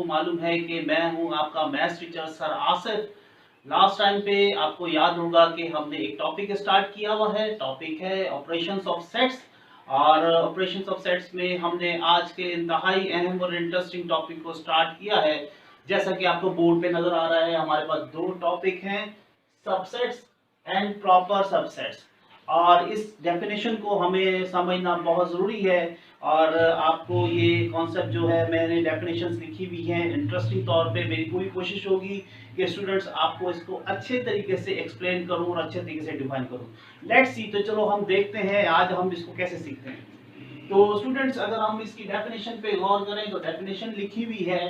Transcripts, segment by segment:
मालूम है कि मैं हूं आपका maths teacher sir Asif. Last time पे आपको याद होगा कि हमने एक टॉपिक स्टार्ट किया हुआ है, टॉपिक है ऑपरेशंस ऑफ सेट्स। और ऑपरेशंस ऑफ सेट्स में हमने आज के इंतहाई अहम और इंटरेस्टिंग टॉपिक को स्टार्ट किया है। जैसा कि आपको बोर्ड पे नजर आ रहा है, हमारे पास दो टॉपिक हैं, सबसेट्स एंड प्रॉपर सबसेट्स। और इस डेफिनेशन को हमें समझना बहुत ज़रूरी है। और आपको ये कॉन्सेप्ट जो है, मैंने डेफिनेशंस लिखी हुई हैं इंटरेस्टिंग तौर पे। मेरी पूरी कोशिश होगी कि स्टूडेंट्स आपको इसको अच्छे तरीके से एक्सप्लेन करूं और अच्छे तरीके से डिफाइन करूं। लेट्स सी, तो चलो हम देखते हैं आज हम इसको कैसे सीखते हैं। तो स्टूडेंट्स, अगर हम इसकी डेफिनेशन पे गौर करें तो डेफिनेशन लिखी हुई है,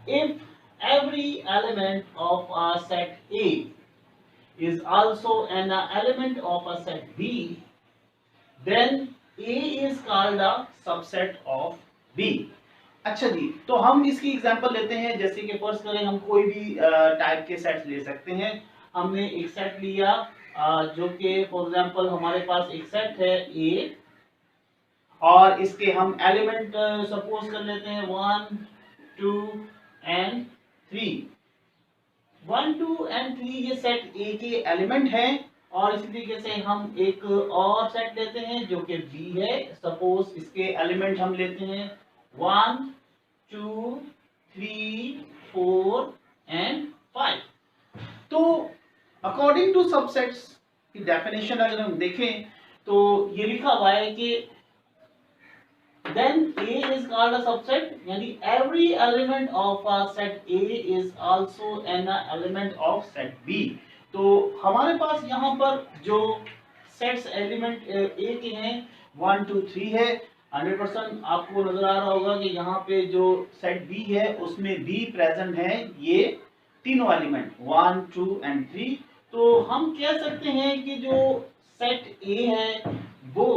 if every element of a set A is also an element of a set B, then A is called a subset of B। अच्छा जी, तो हम इसकी एग्जांपल लेते हैं। जैसे कि फर्स्ट करें, हम कोई भी टाइप के सेट्स ले सकते हैं। हमने एक सेट लिया जो कि फॉर एग्जांपल हमारे पास एक सेट है A, और इसके हम एलिमेंट सपोज कर लेते हैं 1, 2 एंड 3। 1, 2 एंड 3 ये सेट ए के एलिमेंट हैं। और इसी तरीके से हम एक और सेट लेते हैं जो कि बी है। सपोज इसके एलिमेंट हम लेते हैं 1, 2, 3, 4 एंड 5। तो अकॉर्डिंग टू सबसेट्स की डेफिनेशन अगर हम देखें तो ये लिखा हुआ है कि then A is called a subset, यानी every element of a set A is also an element of set B। तो हमारे पास यहाँ पर जो सेट्स एलिमेंट A के हैं 1, 2, 3 है। 100% आपको नजर आ रहा होगा कि यहाँ पे जो सेट B है उसमें B प्रेजेंट है, ये तीनों एलिमेंट 1, 2 एंड 3। तो हम कह सकते हैं कि जो सेट A है वो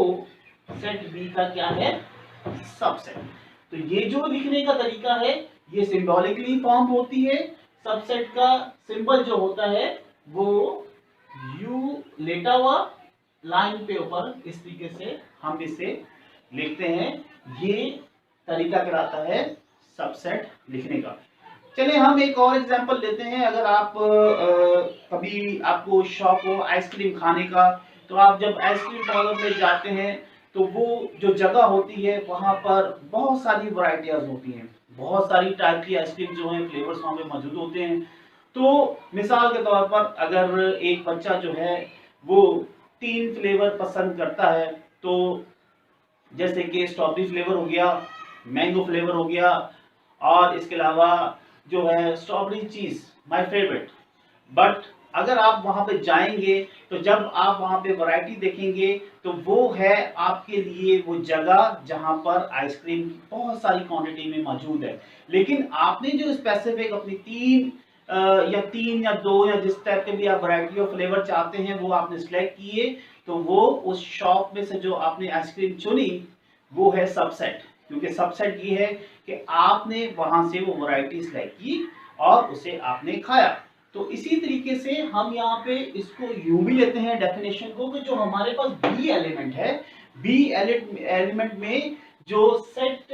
सेट B का क्या है, सबसेट। तो ये जो लिखने का तरीका है ये सिंबॉलिकली फॉर्म होती है। सबसेट का सिंबल जो होता है वो यू लेटा हुआ लाइन पे ऊपर इस तरीके से हम इसे लिखते हैं। ये तरीका कहलाता है सबसेट लिखने का। चलिए हम एक और एग्जांपल लेते हैं। अगर आप कभी आपको शौक हो आइसक्रीम खाने का, तो आप जब आइसक्रीम पार्लर में जाते हैं तो वो जो जगह होती है वहां पर बहुत सारी वैरायटियां होती हैं, बहुत सारी टाइप की आइसक्रीम जो है फ्लेवर्स वहां पे मौजूद होते हैं। तो मिसाल के तौर पर अगर एक बच्चा जो है वो 3 फ्लेवर पसंद करता है, तो जैसे कि स्ट्रॉबेरी फ्लेवर हो गया, मैंगो फ्लेवर हो गया, और इसके अलावा जो है स्ट्रॉबेरी चीज माय फेवरेट। बट अगर आप वहां पे जाएंगे तो जब आप वहां पे वैरायटी देखेंगे तो वो है आपके लिए वो जगह जहां पर आइसक्रीम की बहुत सारी क्वांटिटी में मौजूद है। लेकिन आपने जो स्पेसिफिक अपनी 3 या 2 या जिस टाइप के भी आप वैरायटी ऑफ फ्लेवर चाहते हैं वो आपने सिलेक्ट किए, तो वो उस शॉप में से जो आपने आइसक्रीम चुनी वो है सबसेट। क्योंकि सबसेट ये है कि आपने वहां से वो वैरायटी सिलेक्ट की और उसे आपने खाया। तो इसी तरीके से हम यहाँ पे इसको यूं भी लेते हैं डेफिनेशन को कि जो हमारे पास बी एलिमेंट है, बी एलिमेंट में जो सेट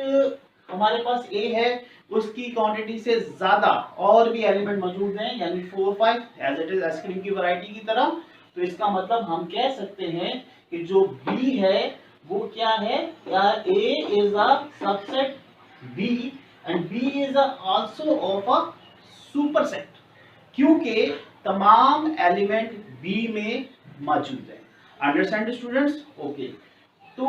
हमारे पास ए है उसकी क्वांटिटी से ज्यादा और भी एलिमेंट मौजूद हैं, यानी 4, 5 एज इट इज आइसक्रीम की वैरायटी की तरह। तो इसका मतलब हम कह सकते हैं कि जो बी है वो क्या है, या A is a subset B and B is also of a superset, क्योंकि तमाम एलिमेंट बी में मौजूद है। Understand students? ओके। तो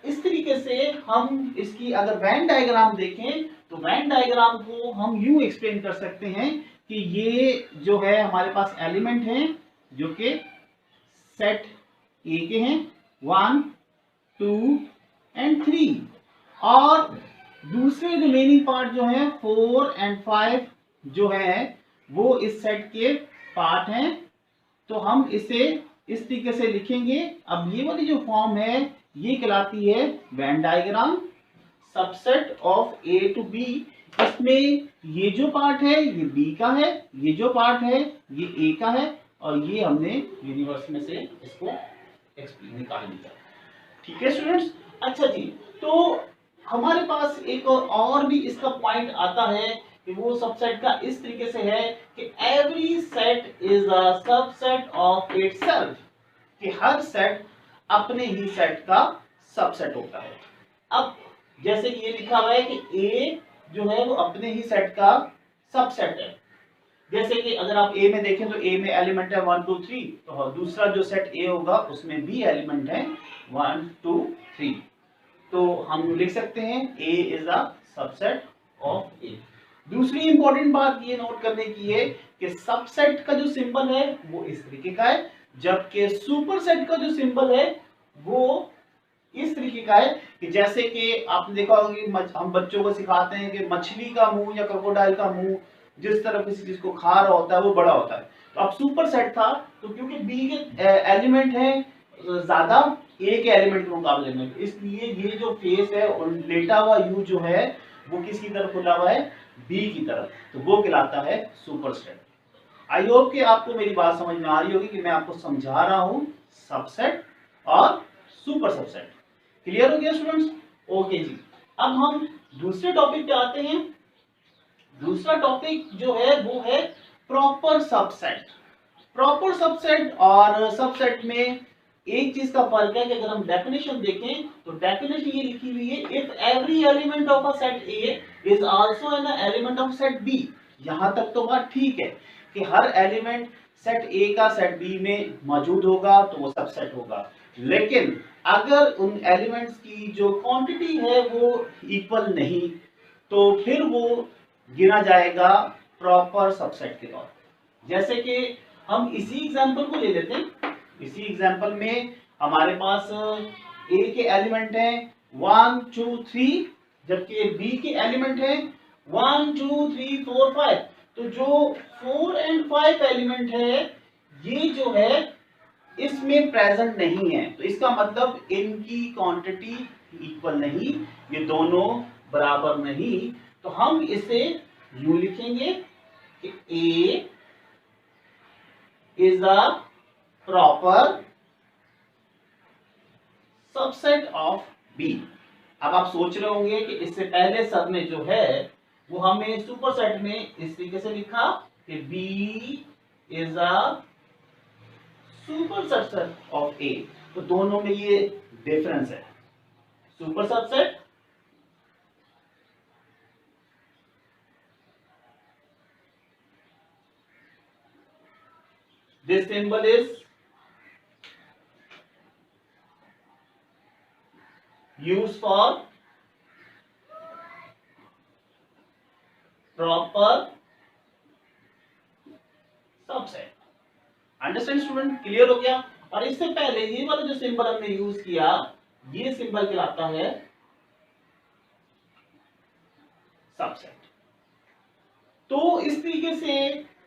इस तरीके से हम इसकी अगर वेन डायग्राम देखें तो वेन डायग्राम को हम यूं एक्सप्लेन कर सकते हैं कि ये जो है हमारे पास एलिमेंट हैं जो कि सेट ए के हैं 1, 2 एंड 3, और दूसरे रिमेनिंग पार्ट जो है 4 एंड 5 जो है वो इस सेट के पार्ट हैं। तो हम इसे इस तरीके से लिखेंगे। अब ये वाली जो फॉर्म है ये कहलाती है Venn diagram, subset of A to B. इसमें ये जो पार्ट है ये बी का है, ये जो पार्ट है ये ए का है, और ये हमने यूनिवर्स में से इसको निकाल लिया। ठीक है स्टूडेंट्स? अच्छा जी, तो हमारे पास एक और भी इसका पॉइंट आता है कि वो सबसेट का इस तरीके से है कि every set is a subset of itself, कि हर सेट अपने ही सेट का सबसेट होता है। अब जैसे कि ये लिखा हुआ है कि ए जो है वो अपने ही सेट का सबसेट है। जैसे कि अगर आप ए में देखें तो ए में एलिमेंट है 1 2 3, तो दूसरा जो सेट ए होगा उसमें भी एलिमेंट है 1 2 3। तो हम लिख सकते हैं ए इज अ सबसेट ऑफ ए। दूसरी इंपॉर्टेंट बात ये नोट करने की है कि सबसेट का जो सिंबल है वो इस तरीके का है, जबकि सुपरसेट का जो सिंबल है वो इस तरीके का है कि जैसे कि आपने देखा होगा कि हम बच्चों को सिखाते हैं कि मछली का मुंह या क्रोकोडाइल का मुंह जिस तरफ किसी चीज को खा रहा होता है वो बड़ा होता है। तो अब सुपरसेट था तो क्योंकि बी के एलिमेंट है ज्यादा ए के एलिमेंट के मुकाबले में, इसलिए ये जो फेस है और लेटा हुआ यू जो है वो किसकी तरफ खुला हुआ है, बी की तरफ, तो वो कहलाता है सुपरसेट। आई होप कि आपको मेरी बात समझ में आ रही होगी कि मैं आपको समझा रहा हूं सबसेट और सुपर सबसेट। क्लियर हो गया स्टूडेंट्स? ओके जी। अब हम दूसरे टॉपिक पे आते हैं। दूसरा टॉपिक जो है वो है प्रॉपर सबसेट। प्रॉपर सबसेट और सबसेट में एक चीज का फर्क है कि अगर हम डेफिनेशन देखें तो डेफिनेशन ये लिखी हुई है, if every element of a set A is also an element of set B. यहां तक तो बात ठीक है कि हर एलिमेंट सेट ए का सेट बी में मौजूद होगा तो वो सबसेट होगा, लेकिन अगर उन एलिमेंट्स की जो क्वांटिटी है वो इक्वल नहीं तो फिर वो गिना जाएगा प्रॉपर सबसेट के तौर पर। जैसे कि हम इसी एग्जांपल को ले लेते हैं। इसी एग्जांपल में हमारे पास ए के एलिमेंट हैं 1 2 3, जबकि बी के एलिमेंट हैं 1 2 3 4 5। तो जो 4 और 5 एलिमेंट है ये जो है इसमें प्रेजेंट नहीं है, तो इसका मतलब इनकी क्वांटिटी इक्वल नहीं, ये दोनों बराबर नहीं। तो हम इसे यूं लिखेंगे कि A is a proper subset of B. अब आप सोच रहे होंगे कि इससे पहले सर ने जो है वो हमें सुपरसेट में इस तरीके से लिखा कि B is a super subset of A, तो दोनों में ये डिफरेंस है। Super subset this symbol is used for proper subset. Understand student? Clear हो गया? और इससे पहले ये वाला जो सिंबल हमने यूज किया ये सिंबल कहलाता है सबसेट। तो इस तरीके से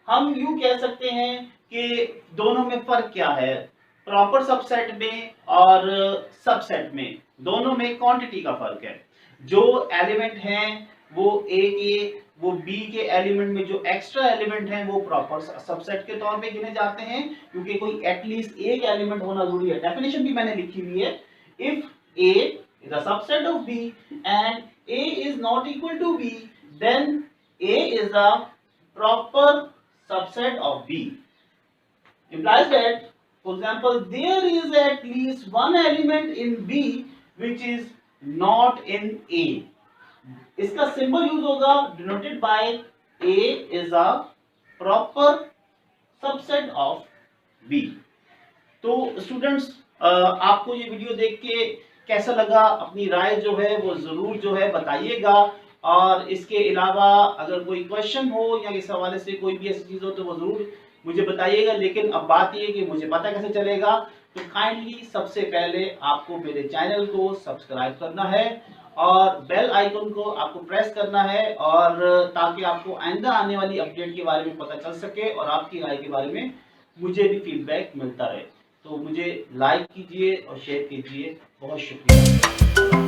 हम यूं कह सकते हैं कि दोनों में फर्क क्या है, प्रॉपर सबसेट में और सबसेट में दोनों में क्वांटिटी का फर्क है। जो एलिमेंट हैं वो ए के वो बी के एलिमेंट में जो एक्स्ट्रा एलिमेंट हैं वो प्रॉपर सबसेट के तौर पे गिने जाते हैं, क्योंकि कोई एटलीस्ट एक एलिमेंट होना जरूरी है। डेफिनेशन भी मैंने लिखी हुई है, if A is a subset of B and A is not equal to B then A is a proper subset of B. Implies that, for example, there is at least one element in B which is not in A. इसका symbol use होगा denoted by A is a proper subset of B. तो students आपको ये video देख के कैसा लगा, अपनी राय जो है वो जरूर जो है बताइएगा, और इसके अलावा अगर कोई क्वेश्चन हो या इस हवाले से कोई भी ऐसी चीज हो तो वो जरूर मुझे बताइएगा। लेकिन अब बात ये कि मुझे पता कैसे चलेगा, तो काइंडली सबसे पहले आपको मेरे चैनल को सब्सक्राइब करना है और बेल आइकन को आपको प्रेस करना है, और ताकि आपको आइंदा आने वाली अपडेट के बारे में पता चल सके और आपकी राय के बारे में मुझे भी फीडबैक मिलता रहे। तो मुझे लाइक कीजिए और शेयर कीजिए। बहुत शुक्रिया।